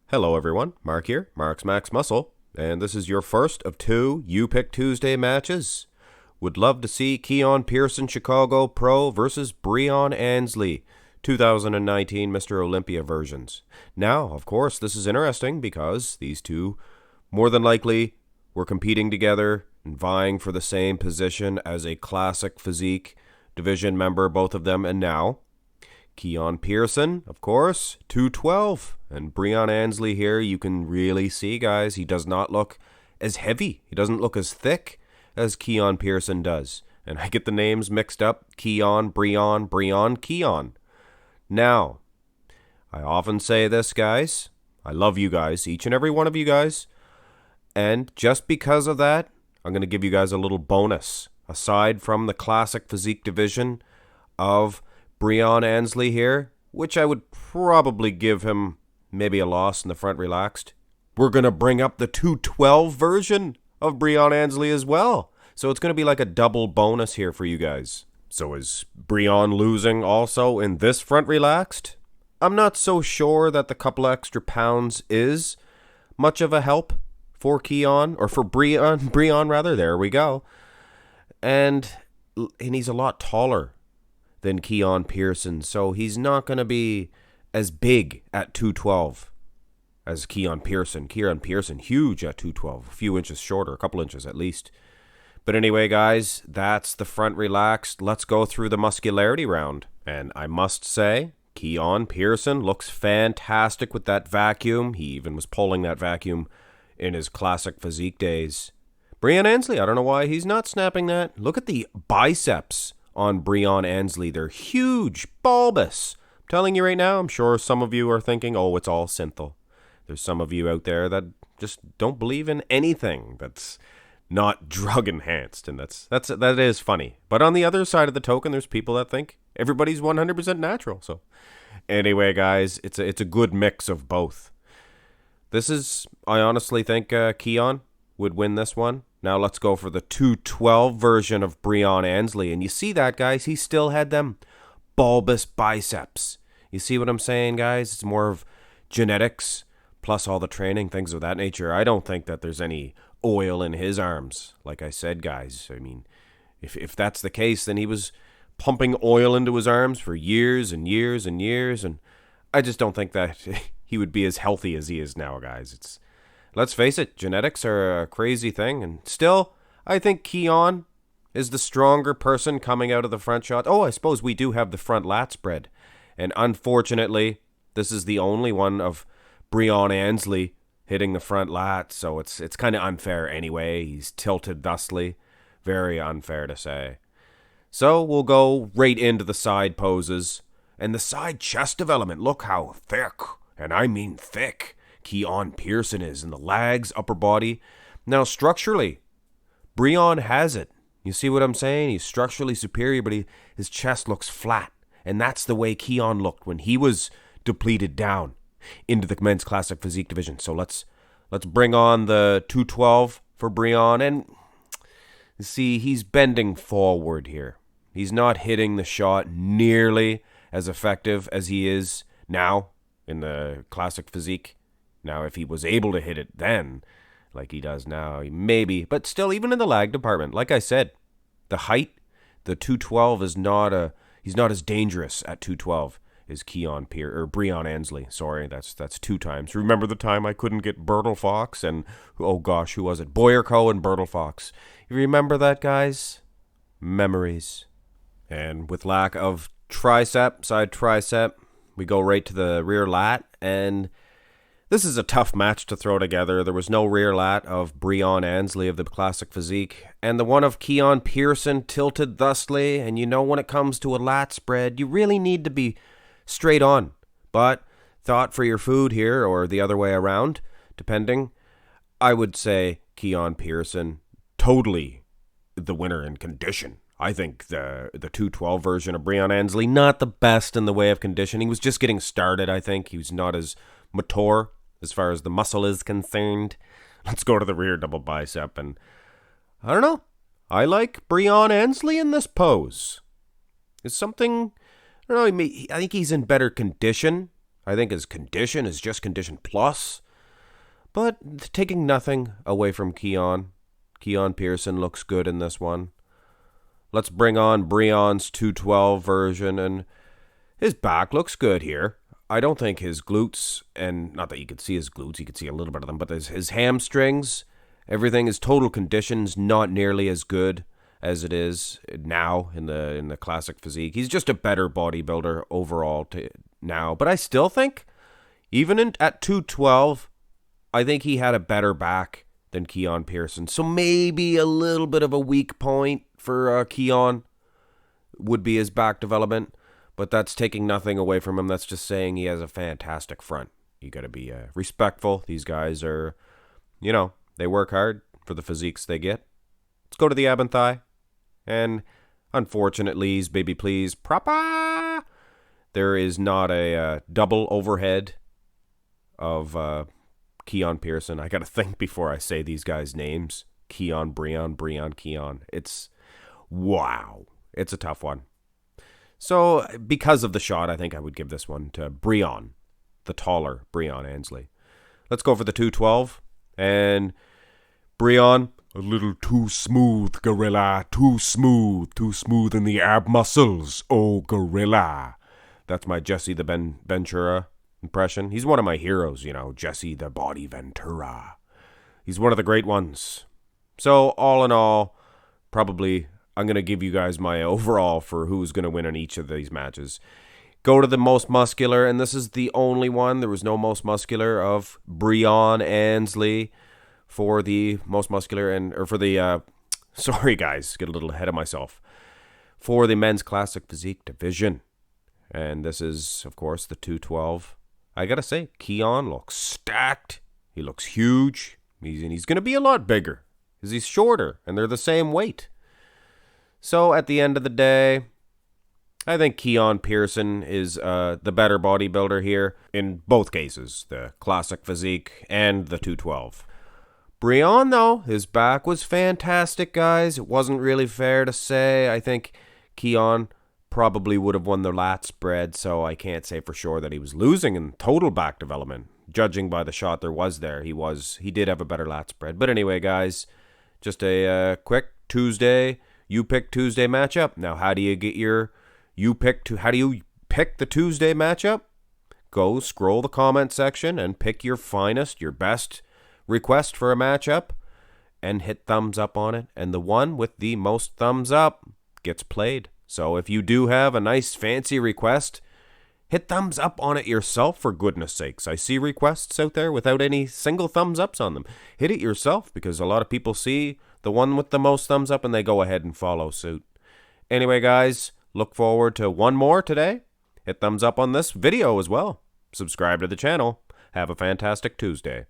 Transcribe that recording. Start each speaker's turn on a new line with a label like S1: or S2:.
S1: Hello everyone, Mark here, Mark's Max Muscle, and this is your first of two You Pick Tuesday matches. Would love to see Keone Pearson Chicago Pro versus Breon Ansley, 2019 Mr. Olympia versions. Now, of course, this is interesting because these two more than likely were competing together and vying for the same position as a classic physique division member, both of them, and now Keone Pearson, of course, 212. And Breon Ansley here, you can really see, guys, he does not look as heavy. He doesn't look as thick as Keone Pearson does. And I get the names mixed up. Keone, Breon, Keone. Now, I often say this, guys. I love you guys, each and every one of you guys. And just because of that, I'm going to give you guys a little bonus. Aside from the classic physique division of Breon Ansley here, which I would probably give him maybe a loss in the front relaxed. We're going to bring up the 212 version of Breon Ansley as well. So it's going to be like a double bonus here for you guys. So is Breon losing also in this front relaxed? I'm not so sure that the couple extra pounds is much of a help for Keone, or for Breon rather. There we go. And he's a lot taller than Keone Pearson, so he's not going to be as big at 212 as Keone Pearson. Keone Pearson, huge at 212, a few inches shorter, a couple inches at least. But anyway, guys, that's the front relaxed. Let's go through the muscularity round. And I must say, Keone Pearson looks fantastic with that vacuum. He even was pulling that vacuum in his classic physique days. Breon Ansley, I don't know why he's not snapping that. Look at the biceps on Breon Ansley. They're huge, bulbous. I'm telling you right now, I'm sure some of you are thinking, oh, it's all synthal. There's some of you out there that just don't believe in anything that's not drug enhanced, and that is funny. But on the other side of the token, there's people that think everybody's 100% natural. So anyway, guys, it's a good mix of both. I honestly think Keone would win this one. Now let's go for the 212 version of Breon Ansley. And you see that, guys? He still had them bulbous biceps. You see what I'm saying, guys? It's more of genetics plus all the training, things of that nature. I don't think that there's any oil in his arms, like I said, guys. I mean, if that's the case, then he was pumping oil into his arms for years and years and years. And I just don't think that he would be as healthy as he is now, guys. Let's face it, genetics are a crazy thing, and still, I think Keone is the stronger person coming out of the front shot. Oh, I suppose we do have the front lat spread, and unfortunately, this is the only one of Breon Ansley hitting the front lat, so it's kind of unfair anyway. He's tilted thusly. Very unfair to say. So we'll go right into the side poses, and the side chest development. Look how thick, and I mean thick, Keone Pearson is in the legs, upper body. Now, structurally, Breon has it. You see what I'm saying? He's structurally superior, but his chest looks flat. And that's the way Keone looked when he was depleted down into the men's classic physique division. So let's bring on the 212 for Breon. And see, he's bending forward here. He's not hitting the shot nearly as effective as he is now in the classic physique. Now, if he was able to hit it then, like he does now, maybe. But still, even in the lag department, like I said, the height, the 212 is he's not as dangerous at 212 as Breon Ansley. Sorry, that's 2 times. Remember the time I couldn't get Bertil Fox and, oh gosh, who was it? Boyerko and Bertil Fox. You remember that, guys? Memories. And with lack of side tricep, we go right to the rear lat, and this is a tough match to throw together. There was no rear lat of Breon Ansley of the classic physique, and the one of Keone Pearson tilted thusly. And you know, when it comes to a lat spread, you really need to be straight on. But thought for your food here, or the other way around, depending, I would say Keone Pearson, totally the winner in condition. I think the 212 version of Breon Ansley, not the best in the way of condition. He was just getting started, I think. He was not as mature as far as the muscle is concerned. Let's go to the rear double bicep, and I don't know. I like Breon Ansley in this pose. It's something, I don't know, I think he's in better condition I think his condition is just condition plus. But taking nothing away from Keone. Keone Pearson looks good in this one. Let's bring on Breon's 212 version, and his back looks good here. I don't think his glutes, and not that you could see his glutes, you could see a little bit of them, but his hamstrings, everything, his total condition's not nearly as good as it is now in the classic physique. He's just a better bodybuilder overall now, but I still think, even at 212, I think he had a better back than Keone Pearson. So maybe a little bit of a weak point for Keone would be his back development, but that's taking nothing away from him. That's just saying he has a fantastic front. You got to be respectful. These guys are, they work hard for the physiques they get. Let's go to the ab and thigh. And unfortunately, baby please, proper. There is not a double overhead of Keone Pearson. I got to think before I say these guys' names. Keone, Breon, Keone. It's, wow. It's a tough one. So, because of the shot, I think I would give this one to Breon, the taller Breon Ansley. Let's go for the 212. And Breon, a little too smooth, gorilla. Too smooth in the ab muscles. Oh, gorilla. That's my Jesse the Ventura impression. He's one of my heroes, Jesse the Body Ventura. He's one of the great ones. So, all in all, probably I'm going to give you guys my overall for who's going to win in each of these matches. Go to the most muscular, and this is the only one. There was no most muscular of Breon Ansley for the most muscular, sorry guys, get a little ahead of myself. For the men's classic physique division. And this is, of course, the 212. I got to say, Keone looks stacked. He looks huge. He's going to be a lot bigger because he's shorter, and they're the same weight. So at the end of the day, I think Keone Pearson is the better bodybuilder here in both cases, the classic physique and the 212. Breon, though, his back was fantastic, guys. It wasn't really fair to say. I think Keone probably would have won the lat spread, so I can't say for sure that he was losing in total back development. Judging by the shot there, he did have a better lat spread. But anyway, guys, just a quick Tuesday. You pick Tuesday matchup. Now, how do you get how do you pick the Tuesday matchup? Go scroll the comment section and pick your finest, your best request for a matchup and hit thumbs up on it. And the one with the most thumbs up gets played. So if you do have a nice fancy request, hit thumbs up on it yourself, for goodness sakes. I see requests out there without any single thumbs ups on them. Hit it yourself, because a lot of people see the one with the most thumbs up and they go ahead and follow suit. Anyway, guys, look forward to one more today. Hit thumbs up on this video as well. Subscribe to the channel. Have a fantastic Tuesday.